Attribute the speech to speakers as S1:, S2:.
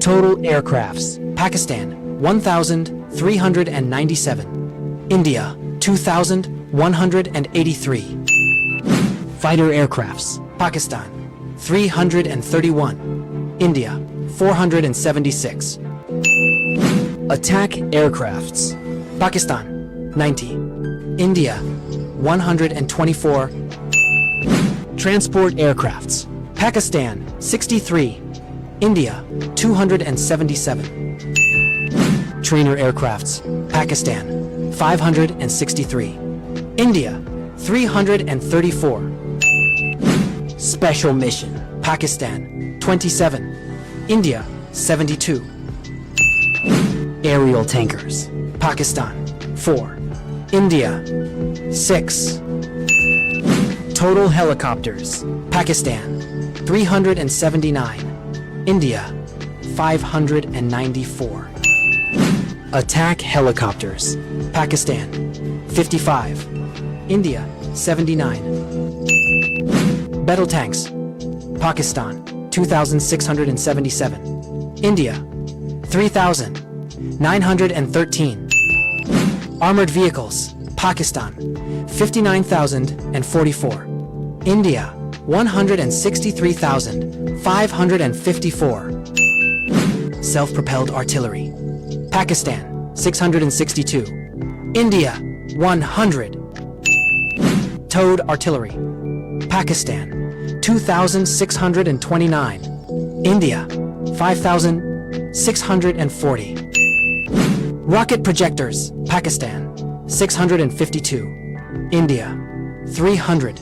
S1: Total aircrafts: Pakistan 1,397, India 2,183. Fighter aircrafts: Pakistan 331, India 476. Attack aircrafts: Pakistan 90, India 124. Transport aircrafts: Pakistan 63, India 277. Trainer aircrafts: Pakistan 563, India 334. Special mission: Pakistan 27, India 72. Aerial tankers: Pakistan 4, India 6. Total helicopters: Pakistan 379, India 594. Attack helicopters: Pakistan 55, India 79. Battle tanks: Pakistan 2,677, India 3,913. Armored vehicles: Pakistan 59,044, India 163,554. Self-propelled artillery: Pakistan 662, India 100. Towed artillery: Pakistan 2,629, India 5,640. Rocket projectors: Pakistan 652, India 300.